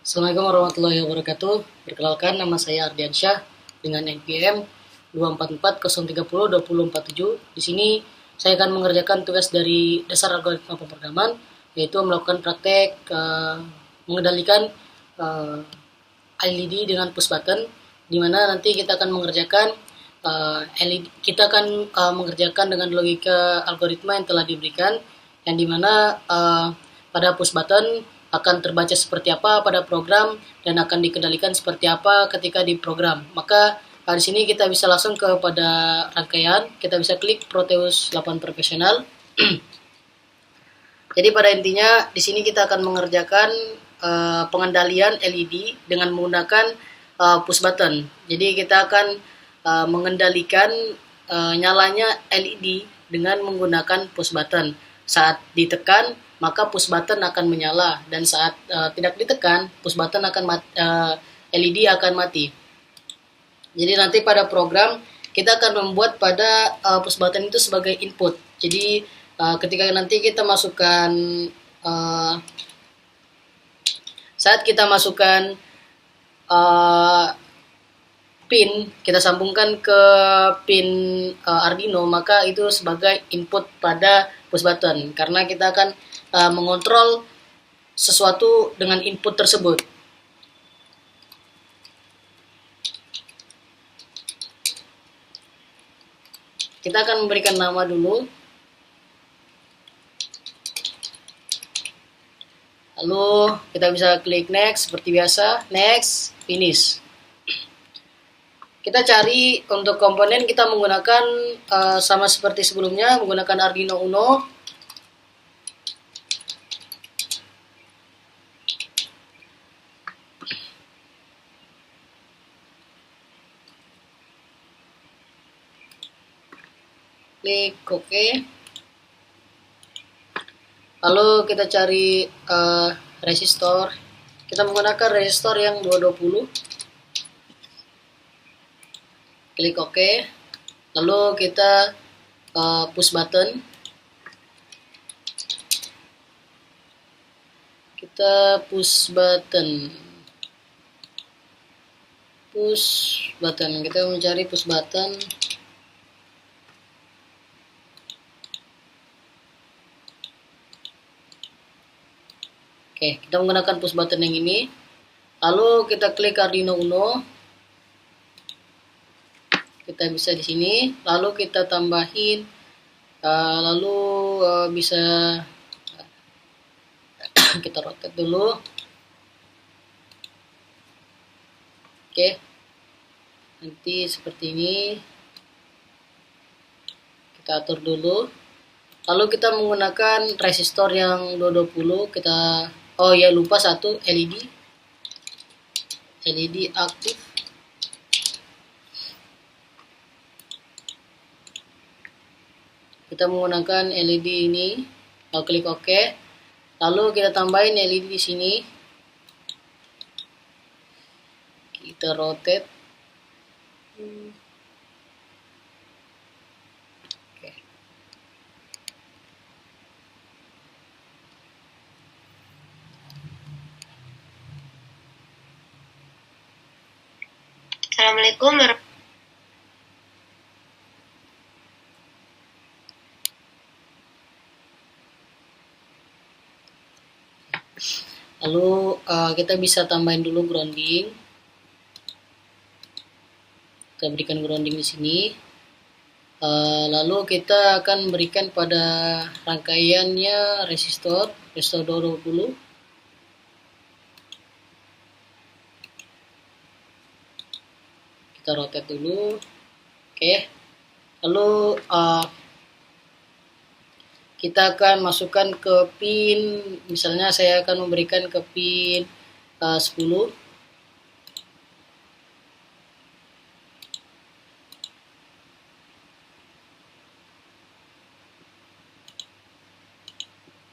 Assalamualaikum warahmatullahi wabarakatuh. Perkenalkan, nama saya Ardiansyah dengan NPM 244030247. Di sini saya akan mengerjakan tugas dari dasar algoritma pemrograman, yaitu melakukan praktek mengendalikan LED dengan push button, di mana nanti kita akan mengerjakan kita akan mengerjakan dengan logika algoritma yang telah diberikan, yang dimana pada push button akan terbaca seperti apa pada program dan akan dikendalikan seperti apa ketika di program. Maka di sini kita bisa langsung kepada rangkaian, kita bisa klik Proteus 8 Profesional. Jadi pada intinya di sini kita akan mengerjakan pengendalian LED dengan menggunakan push button. Jadi kita akan mengendalikan nyalanya LED dengan menggunakan push button. Saat ditekan maka push button akan menyala, dan saat tidak ditekan push button akan LED akan mati. Jadi nanti pada program kita akan membuat pada push button itu sebagai input. Jadi ketika nanti kita masukkan saat kita masukkan pin, kita sambungkan ke pin Arduino, maka itu sebagai input pada push button, karena kita akan mengontrol sesuatu dengan input tersebut. Kita akan memberikan nama dulu. Lalu kita bisa klik next seperti biasa, next, finish. Kita cari untuk komponen, kita menggunakan sama seperti sebelumnya, menggunakan Arduino Uno. Klik OK. Lalu kita cari resistor. Kita menggunakan resistor yang 220. Klik OK. Lalu kita push button. Kita push button. Kita mencari push button. Oke, kita menggunakan push button yang ini. Lalu kita klik Arduino Uno. Kita bisa di sini. Lalu kita tambahin. Bisa kita rotate dulu. Oke. Nanti seperti ini. Kita atur dulu. Lalu kita menggunakan resistor yang 220. Lupa satu, LED aktif. Kita menggunakan LED ini. Lalu klik OK. Lalu kita tambahin LED di sini. Kita rotate. Assalamualaikum warahmatullahi. Lalu kita bisa tambahin dulu grounding. Kita berikan grounding di sini. Lalu kita akan berikan pada rangkaiannya resistor 220. Kita rotate dulu. Oke. Lalu kita akan masukkan ke pin, misalnya saya akan memberikan ke pin 10.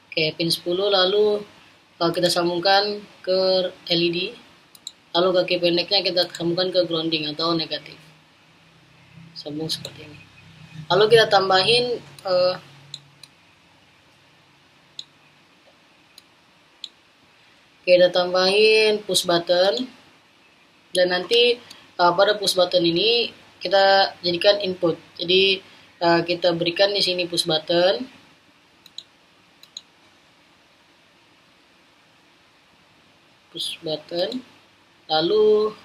Oke, pin 10, lalu kita sambungkan ke LED. Lalu kaki pendeknya kita sambungkan ke grounding atau negatif. Sambung seperti ini. Lalu kita tambahin Kita tambahin push button, dan nanti pada push button ini kita jadikan input. Jadi kita berikan di sini push button, lalu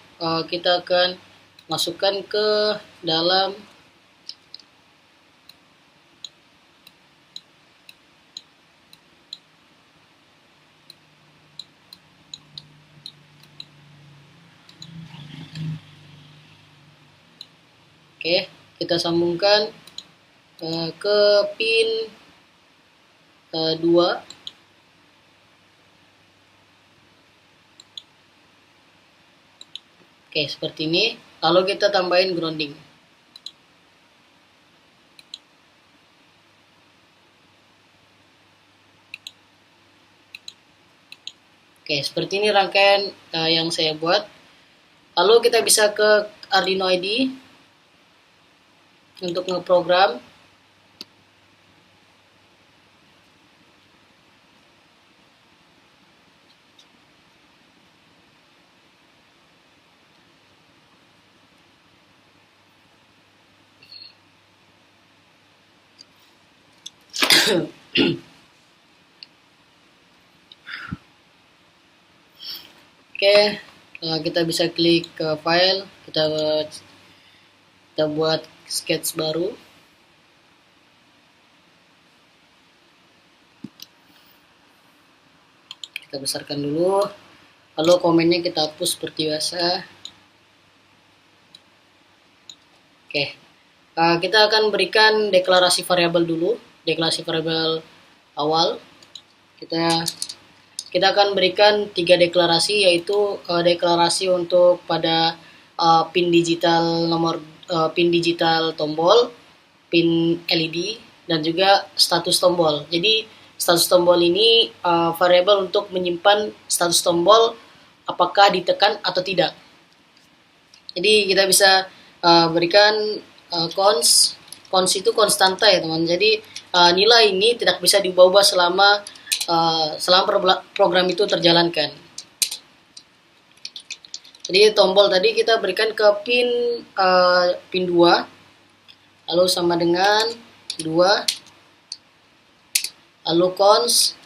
kita akan masukkan ke dalam kita sambungkan ke pin 2. Seperti ini. Lalu kita tambahin grounding. Seperti ini rangkaian yang saya buat. Lalu kita bisa ke Arduino IDE untuk ngeprogram. Kita bisa klik ke file, kita buat sketch baru. Kita besarkan dulu, lalu komennya kita hapus seperti biasa. Kita akan berikan deklarasi variabel dulu, deklarasi variabel awal. Kita akan berikan 3 deklarasi, yaitu deklarasi untuk pada pin digital pin digital tombol, pin LED, dan juga status tombol. Jadi status tombol ini variabel untuk menyimpan status tombol apakah ditekan atau tidak. Jadi kita bisa berikan cons itu konstanta ya teman. Jadi nilai ini tidak bisa diubah-ubah selama program itu terjalankan. Jadi tombol tadi kita berikan ke pin 2, lalu sama dengan 2, lalu cons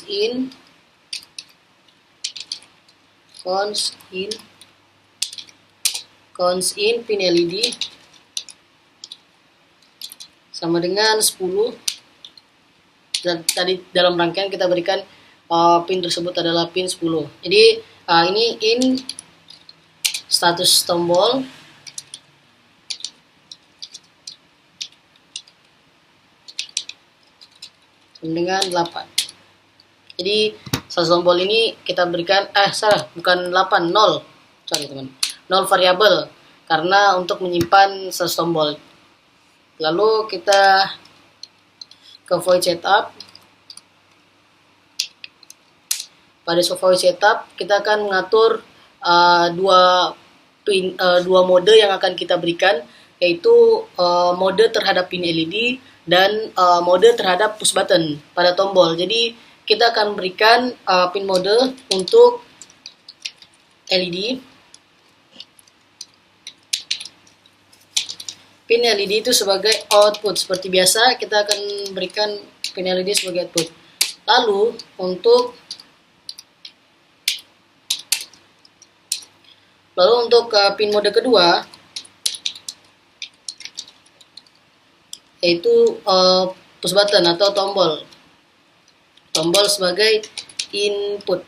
in pin LED sama dengan 10. Dan tadi dalam rangkaian kita berikan pin tersebut adalah pin 10. Jadi ini in status tombol, dengan 8. Jadi status tombol ini kita berikan bukan 8, 0. Sorry teman. 0 variabel karena untuk menyimpan status tombol. Lalu kita ke void setup. Pada void setup kita akan mengatur dua mode yang akan kita berikan, yaitu mode terhadap pin LED dan mode terhadap push button pada tombol. Jadi kita akan berikan pin mode untuk LED. Pin LED itu sebagai output. Seperti biasa kita akan berikan pin LED sebagai output. Lalu untuk pin mode kedua, yaitu push button atau tombol sebagai input.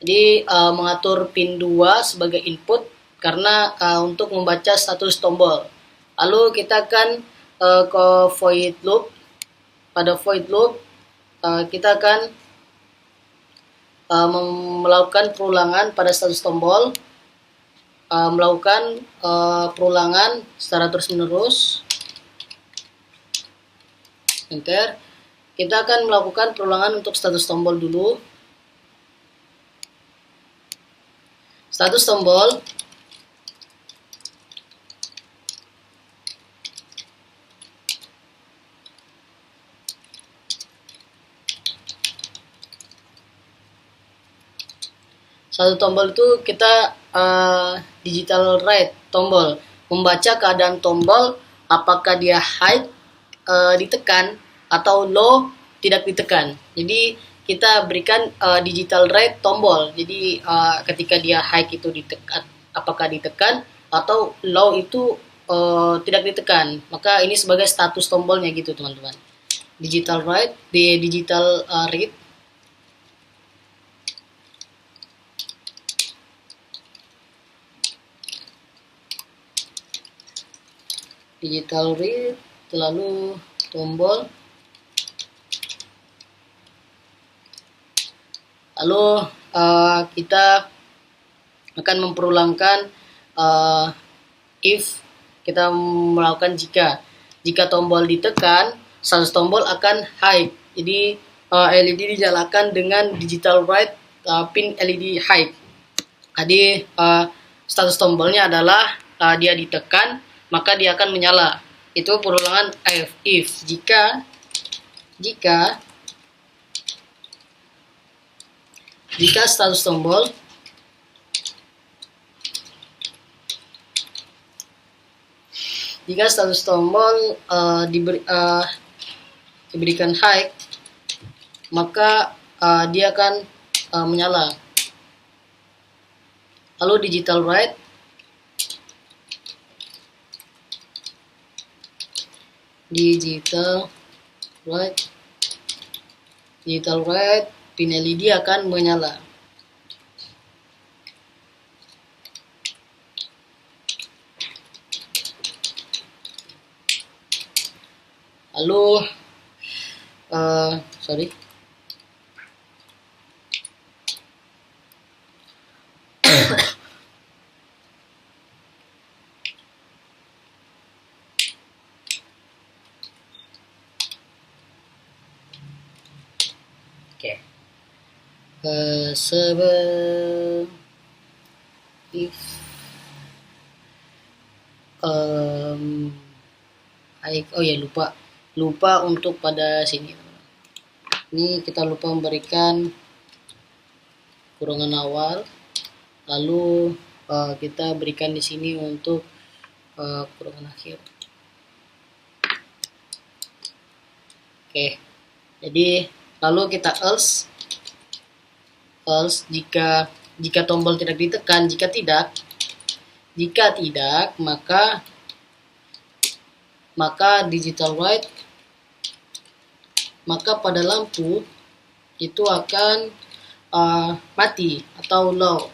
Jadi mengatur pin 2 sebagai input karena untuk membaca status tombol. Lalu kita akan ke void loop. Pada void loop kita akan melakukan perulangan pada status tombol, melakukan perulangan secara terus-menerus. Enter. Kita akan melakukan perulangan untuk status tombol dulu. Status tombol Satu tombol itu kita digital write tombol, membaca keadaan tombol apakah dia high ditekan atau low tidak ditekan. Jadi kita berikan digital write tombol. Jadi ketika dia high itu ditekan, apakah ditekan, atau low itu tidak ditekan. Maka ini sebagai status tombolnya gitu teman-teman. Digital write di digital read. Digital read, lalu tombol, lalu kita akan memperulangkan if kita melakukan jika tombol ditekan, status tombol akan high. Jadi LED dinyalakan dengan digital write pin LED high. Jadi status tombolnya adalah dia ditekan, maka dia akan menyala. Itu perulangan if. Jika status tombol diberikan high, maka dia akan menyala. Lalu digital write pin LED akan menyala. Lalu lupa untuk pada sini. Ini kita lupa memberikan kurungan awal, lalu kita berikan di sini untuk kurungan akhir. Jadi lalu kita else jika tombol tidak ditekan, jika tidak maka digital write, maka pada lampu itu akan mati atau low.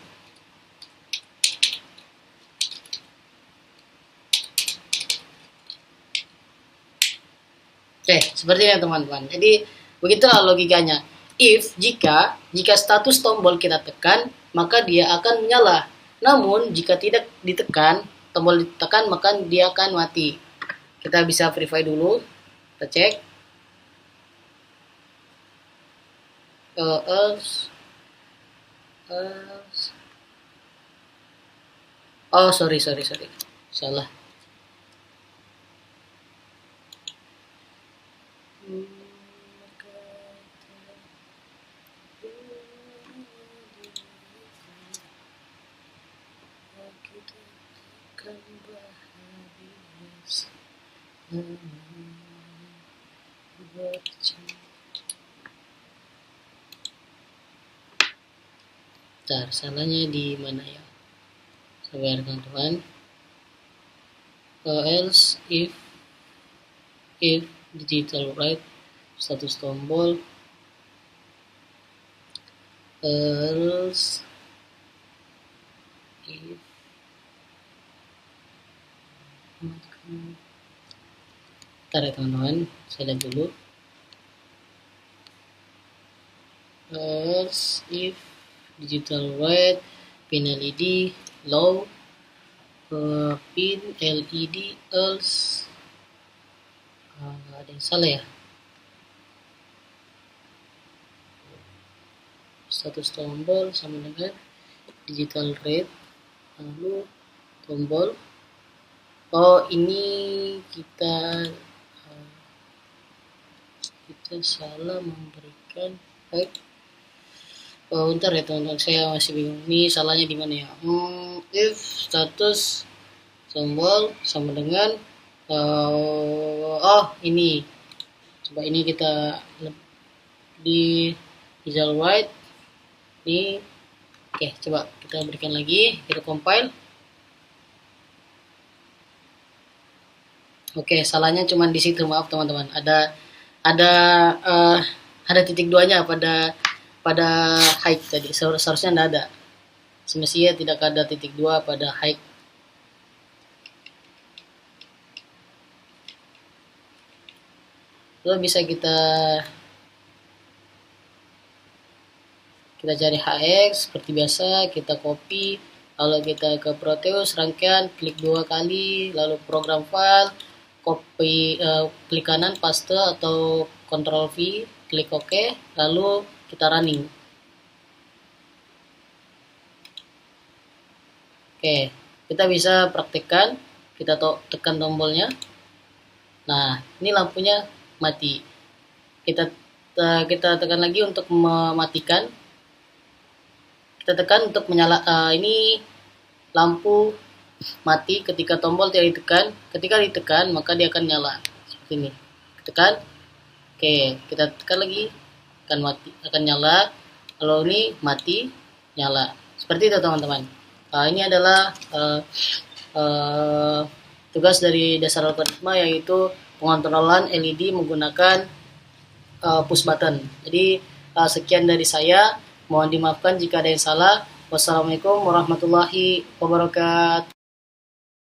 Seperti ini teman-teman. Jadi begitulah logikanya. If jika status tombol kita tekan, maka dia akan menyala. Namun jika tidak ditekan, tombol ditekan, maka dia akan mati. Kita bisa verify dulu. Kita cek. Sorry. Salah. Salahnya di mana ya? Sabar teman-teman. Else if digital write status tombol, else if ya teman-teman, saya lihat dulu. Else if digital write pin LED low, pin LED else ada yang salah ya. Status tombol sama dengan digital write, lalu tombol. Ini kita salah memberikan Oh, bentar ya teman-teman, saya masih bingung. Ini salahnya di mana ya? If status tombol sama dengan oh ini. Coba ini kita di visual white. Ini oke, coba kita berikan lagi, kita compile. Oke, salahnya cuma di situ, maaf teman-teman. Ada eh, ada titik duanya pada high tadi. Seharusnya tidak ada. Semestinya tidak ada titik dua pada high. Lalu bisa kita cari hx seperti biasa, kita copy, lalu kita ke Proteus rangkaian, klik 2 kali, lalu program file, copy, klik kanan paste atau Ctrl V, klik OK, lalu kita running. Oke, kita bisa praktekkan, kita tekan tombolnya. Nah, ini lampunya mati. Kita tekan lagi untuk mematikan. Kita tekan untuk menyala. Ini lampu mati ketika tombol tidak ditekan. Ketika ditekan maka dia akan nyala seperti ini. Tekan. Oke, kita tekan lagi, akan nyala. Kalau ini mati, nyala. Seperti itu teman-teman. Ini adalah tugas dari dasar algoritma, yaitu pengontrolan LED menggunakan push button. Jadi sekian dari saya. Mohon dimaafkan jika ada yang salah. Wassalamualaikum warahmatullahi wabarakatuh.